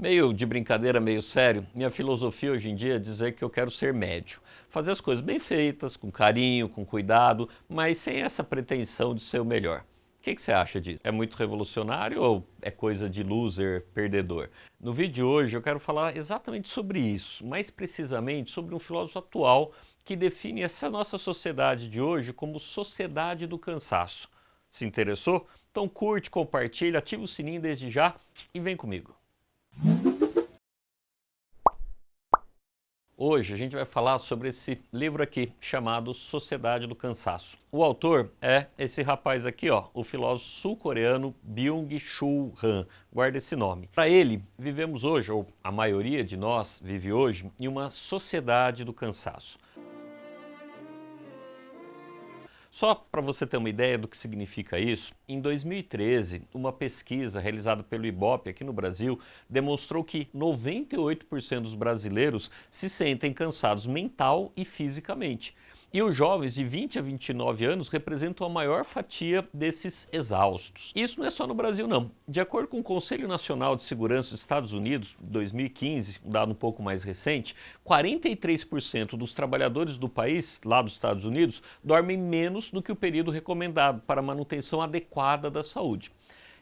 Meio de brincadeira, meio sério, minha filosofia hoje em dia é dizer que eu quero ser médio. Fazer as coisas bem feitas, com carinho, com cuidado, mas sem essa pretensão de ser o melhor. O que você acha disso? É muito revolucionário ou é coisa de loser, perdedor? No vídeo de hoje eu quero falar exatamente sobre isso, mais precisamente sobre um filósofo atual que define essa nossa sociedade de hoje como sociedade do cansaço. Se interessou? Então curte, compartilha, ativa o sininho desde já e vem comigo. Hoje a gente vai falar sobre esse livro aqui, chamado Sociedade do Cansaço. O autor é esse rapaz aqui, ó, o filósofo sul-coreano Byung-Chul Han. Guarda esse nome. Para ele, vivemos hoje, ou a maioria de nós vive hoje, em uma sociedade do cansaço. Só para você ter uma ideia do que significa isso, em 2013, uma pesquisa realizada pelo Ibope aqui no Brasil demonstrou que 98% dos brasileiros se sentem cansados mental e fisicamente. E os jovens de 20 a 29 anos representam a maior fatia desses exaustos. Isso não é só no Brasil, não. De acordo com o Conselho Nacional de Segurança dos Estados Unidos, 2015, um dado um pouco mais recente, 43% dos trabalhadores do país, lá dos Estados Unidos, dormem menos do que o período recomendado para a manutenção adequada da saúde.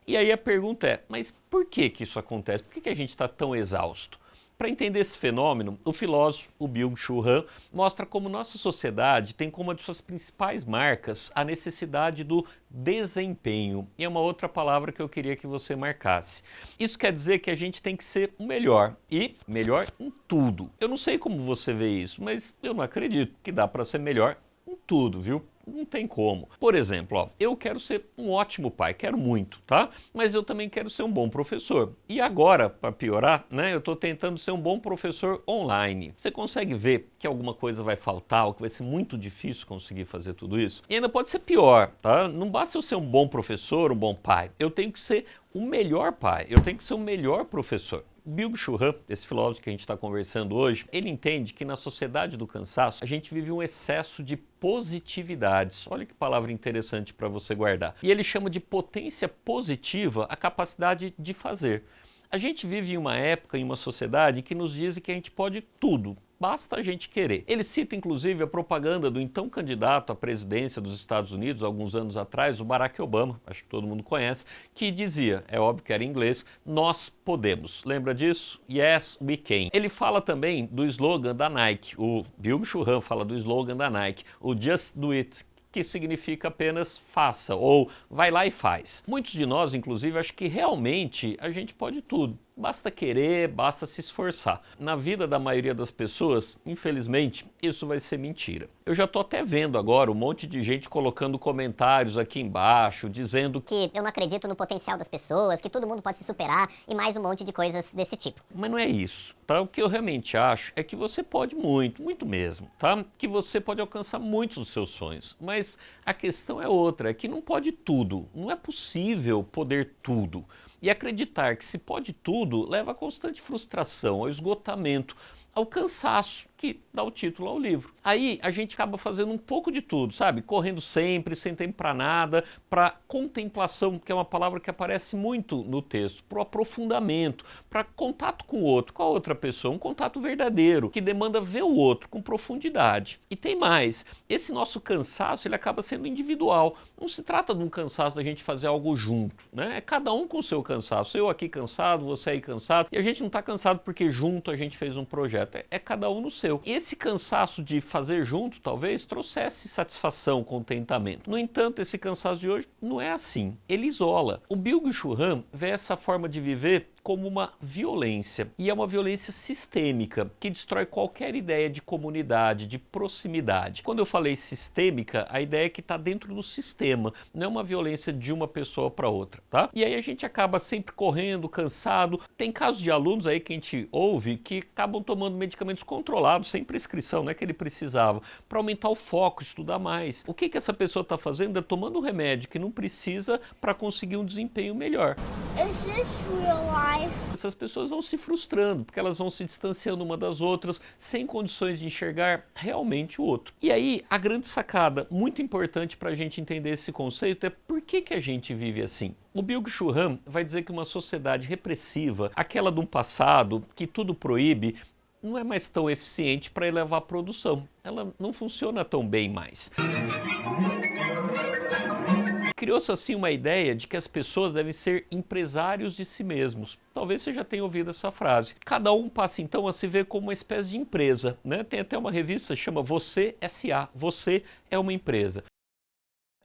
E aí a pergunta é, mas por que isso acontece? Por que a gente está tão exausto? Para entender esse fenômeno, o filósofo, o Byung-Chul Han, mostra como nossa sociedade tem como uma de suas principais marcas a necessidade do desempenho. E é uma outra palavra que eu queria que você marcasse. Isso quer dizer que a gente tem que ser o melhor, e melhor em tudo. Eu não sei como você vê isso, mas eu não acredito que dá para ser melhor em tudo, viu? Não tem como. Por exemplo, ó, eu quero ser um ótimo pai, quero muito, tá? Mas eu também quero ser um bom professor. E agora, para piorar, né, eu estou tentando ser um bom professor online. Você consegue ver que alguma coisa vai faltar, ou que vai ser muito difícil conseguir fazer tudo isso? E ainda pode ser pior, tá? Não basta eu ser um bom professor, um bom pai. Eu tenho que ser o melhor pai, eu tenho que ser o melhor professor. Byung-Chul Han, esse filósofo que a gente está conversando hoje, ele entende que na sociedade do cansaço a gente vive um excesso de positividades. Olha que palavra interessante para você guardar. E ele chama de potência positiva a capacidade de fazer. A gente vive em uma época, em uma sociedade que nos diz que a gente pode tudo. Basta a gente querer. Ele cita inclusive a propaganda do então candidato à presidência dos Estados Unidos, alguns anos atrás, o Barack Obama, acho que todo mundo conhece, que dizia, é óbvio que era em inglês, nós podemos. Lembra disso? Yes, we can. Ele fala também do slogan da Nike, o Byung-Chul Han fala do slogan da Nike, o Just Do It, que significa apenas faça ou vai lá e faz. Muitos de nós, inclusive, acham que realmente a gente pode tudo. Basta querer, basta se esforçar. Na vida da maioria das pessoas, infelizmente, isso vai ser mentira. Eu já estou até vendo agora um monte de gente colocando comentários aqui embaixo, dizendo que eu não acredito no potencial das pessoas, que todo mundo pode se superar e mais um monte de coisas desse tipo. Mas não é isso, tá? O que eu realmente acho é que você pode muito, muito mesmo, tá? Que você pode alcançar muitos dos seus sonhos. Mas a questão é outra, é que não pode tudo. Não é possível poder tudo. E acreditar que se pode tudo leva a constante frustração, ao esgotamento, ao cansaço, que dá o título ao livro. Aí a gente acaba fazendo um pouco de tudo, sabe? Correndo sempre, sem tempo para nada, para contemplação, que é uma palavra que aparece muito no texto, para o aprofundamento, para contato com o outro, com a outra pessoa, um contato verdadeiro, que demanda ver o outro com profundidade. E tem mais, esse nosso cansaço ele acaba sendo individual. Não se trata de um cansaço da gente fazer algo junto, né? É cada um com o seu cansaço. Eu aqui cansado, você aí cansado, e a gente não está cansado porque junto a gente fez um projeto. É cada um no seu. Esse cansaço de fazer junto, talvez, trouxesse satisfação, contentamento. No entanto, esse cansaço de hoje não é assim. Ele isola. O Byung-Chul Han vê essa forma de viver como uma violência, e é uma violência sistêmica, que destrói qualquer ideia de comunidade, de proximidade. Quando eu falei sistêmica, a ideia é que está dentro do sistema, não é uma violência de uma pessoa para outra, tá? E aí a gente acaba sempre correndo, cansado. Tem casos de alunos aí que a gente ouve que acabam tomando medicamentos controlados, sem prescrição, não é que ele precisava, para aumentar o foco, estudar mais. O que essa pessoa está fazendo é tomando um remédio que não precisa para conseguir um desempenho melhor. Is this real life? life. Essas pessoas vão se frustrando, porque elas vão se distanciando uma das outras, sem condições de enxergar realmente o outro. E aí, a grande sacada, muito importante para a gente entender esse conceito, é por que a gente vive assim. O Byung-Chul Han vai dizer que uma sociedade repressiva, aquela de um passado que tudo proíbe, não é mais tão eficiente para elevar a produção. Ela não funciona tão bem mais. Criou-se assim uma ideia de que as pessoas devem ser empresários de si mesmos. Talvez você já tenha ouvido essa frase. Cada um passa então a se ver como uma espécie de empresa, né? Tem até uma revista que chama Você S.A. Você é uma empresa.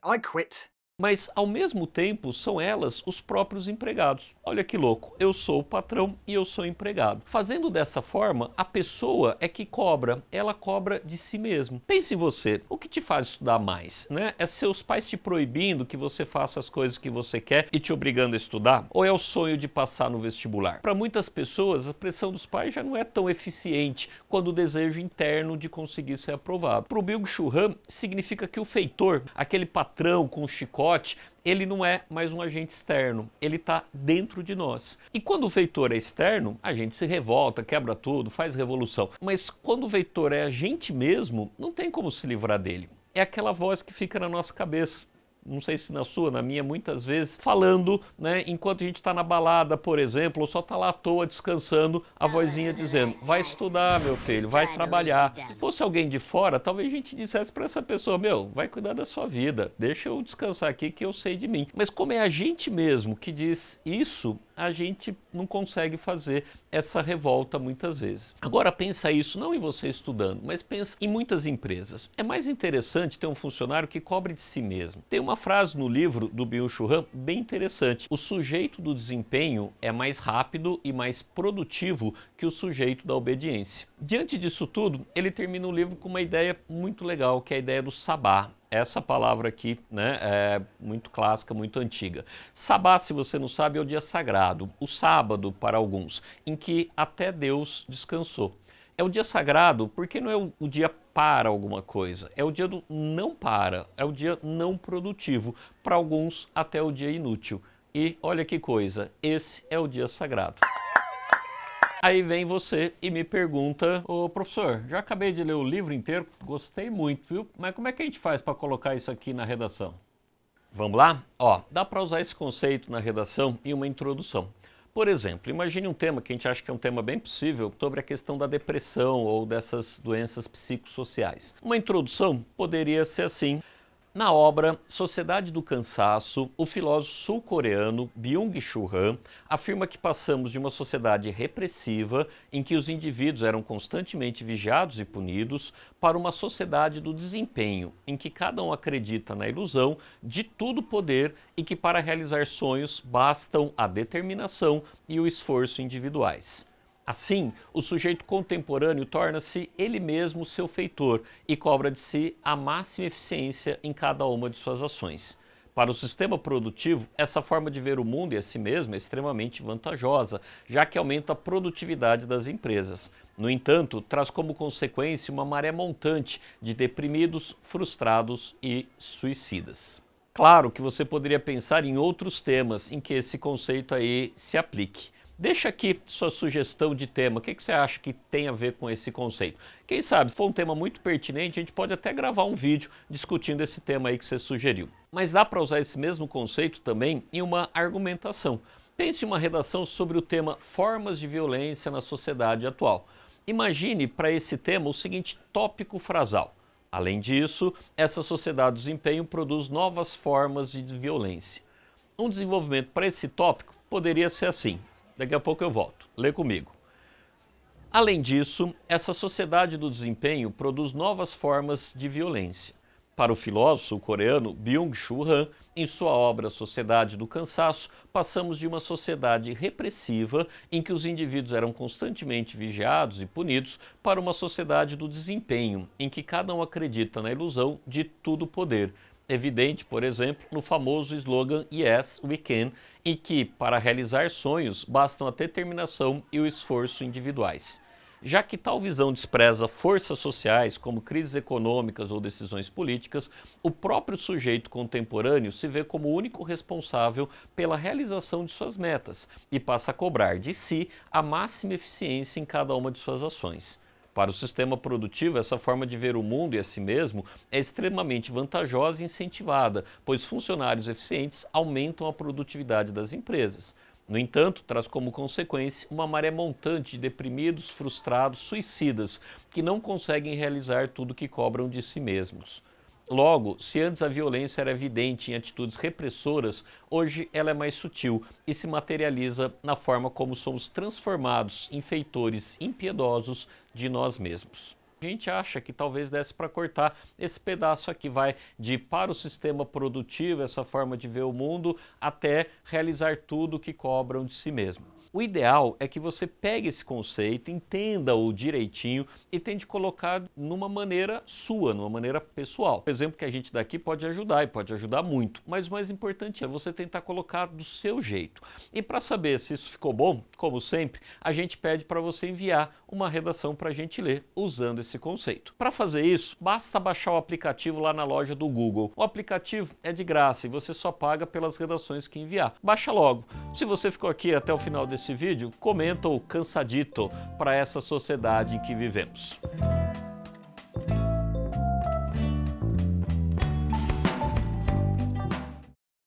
I quit. Mas, ao mesmo tempo, são elas os próprios empregados. Olha que louco, eu sou o patrão e eu sou o empregado. Fazendo dessa forma, a pessoa é que cobra, ela cobra de si mesma. Pense em você, o que te faz estudar mais, né? É seus pais te proibindo que você faça as coisas que você quer e te obrigando a estudar? Ou é o sonho de passar no vestibular? Para muitas pessoas, a pressão dos pais já não é tão eficiente quando o desejo interno de conseguir ser aprovado. Para o Byung-Chul Han, significa que o feitor, aquele patrão com chicote, ele não é mais um agente externo, ele está dentro de nós. E quando o feitor é externo, a gente se revolta, quebra tudo, faz revolução. Mas quando o feitor é a gente mesmo, não tem como se livrar dele. É aquela voz que fica na nossa cabeça. Não sei se na sua, na minha, muitas vezes, falando, né, enquanto a gente está na balada, por exemplo, ou só está lá à toa descansando, a vozinha dizendo, vai estudar, meu filho, vai trabalhar. Se fosse alguém de fora, talvez a gente dissesse para essa pessoa, meu, vai cuidar da sua vida, deixa eu descansar aqui que eu sei de mim. Mas como é a gente mesmo que diz isso, a gente não consegue fazer essa revolta muitas vezes. Agora pensa isso não em você estudando, mas pensa em muitas empresas. É mais interessante ter um funcionário que cobre de si mesmo. Tem uma frase no livro do Byung-Chul Han bem interessante. O sujeito do desempenho é mais rápido e mais produtivo que o sujeito da obediência. Diante disso tudo, ele termina o livro com uma ideia muito legal, que é a ideia do sabá. Essa palavra aqui, né, é muito clássica, muito antiga. Sabá, se você não sabe, é o dia sagrado, o sábado para alguns, em que até Deus descansou. É o dia sagrado porque não é o dia para alguma coisa, é o dia do não para, é o dia não produtivo, para alguns até o dia inútil. E olha que coisa, esse é o dia sagrado. Aí vem você e me pergunta, ô professor, já acabei de ler o livro inteiro, gostei muito, viu? Mas como é que a gente faz para colocar isso aqui na redação? Vamos lá? Ó, dá para usar esse conceito na redação em uma introdução. Por exemplo, imagine um tema que a gente acha que é um tema bem possível sobre a questão da depressão ou dessas doenças psicossociais. Uma introdução poderia ser assim. Na obra Sociedade do Cansaço, o filósofo sul-coreano Byung-Chul Han afirma que passamos de uma sociedade repressiva, em que os indivíduos eram constantemente vigiados e punidos, para uma sociedade do desempenho, em que cada um acredita na ilusão de tudo poder e que para realizar sonhos bastam a determinação e o esforço individuais. Assim, o sujeito contemporâneo torna-se ele mesmo seu feitor e cobra de si a máxima eficiência em cada uma de suas ações. Para o sistema produtivo, essa forma de ver o mundo e a si mesmo é extremamente vantajosa, já que aumenta a produtividade das empresas. No entanto, traz como consequência uma maré montante de deprimidos, frustrados e suicidas. Claro que você poderia pensar em outros temas em que esse conceito aí se aplique. Deixa aqui sua sugestão de tema, o que você acha que tem a ver com esse conceito? Quem sabe, se for um tema muito pertinente, a gente pode até gravar um vídeo discutindo esse tema aí que você sugeriu. Mas dá para usar esse mesmo conceito também em uma argumentação. Pense em uma redação sobre o tema formas de violência na sociedade atual. Imagine para esse tema o seguinte tópico frasal. Além disso, essa sociedade do desempenho produz novas formas de violência. Um desenvolvimento para esse tópico poderia ser assim. Daqui a pouco eu volto. Lê comigo. Além disso, essa sociedade do desempenho produz novas formas de violência. Para o filósofo coreano Byung-Chul Han, em sua obra Sociedade do Cansaço, passamos de uma sociedade repressiva em que os indivíduos eram constantemente vigiados e punidos para uma sociedade do desempenho, em que cada um acredita na ilusão de tudo poder. Evidente, por exemplo, no famoso slogan Yes, we can, em que, para realizar sonhos, bastam a determinação e o esforço individuais. Já que tal visão despreza forças sociais como crises econômicas ou decisões políticas, o próprio sujeito contemporâneo se vê como o único responsável pela realização de suas metas e passa a cobrar de si a máxima eficiência em cada uma de suas ações. Para o sistema produtivo, essa forma de ver o mundo e a si mesmo é extremamente vantajosa e incentivada, pois funcionários eficientes aumentam a produtividade das empresas. No entanto, traz como consequência uma maré montante de deprimidos, frustrados, suicidas, que não conseguem realizar tudo o que cobram de si mesmos. Logo, se antes a violência era evidente em atitudes repressoras, hoje ela é mais sutil e se materializa na forma como somos transformados em feitores impiedosos de nós mesmos. A gente acha que talvez desse para cortar esse pedaço aqui, vai de para o sistema produtivo, essa forma de ver o mundo, até realizar tudo o que cobram de si mesmo. O ideal é que você pegue esse conceito, entenda-o direitinho e tente colocar numa maneira sua, numa maneira pessoal. O exemplo que a gente dá aqui pode ajudar e pode ajudar muito, mas o mais importante é você tentar colocar do seu jeito. E para saber se isso ficou bom, como sempre, a gente pede para você enviar uma redação para a gente ler usando esse conceito. Para fazer isso, basta baixar o aplicativo lá na loja do Google. O aplicativo é de graça e você só paga pelas redações que enviar. Baixa logo. Se você ficou aqui até o final desse vídeo, comenta o cansadito para essa sociedade em que vivemos.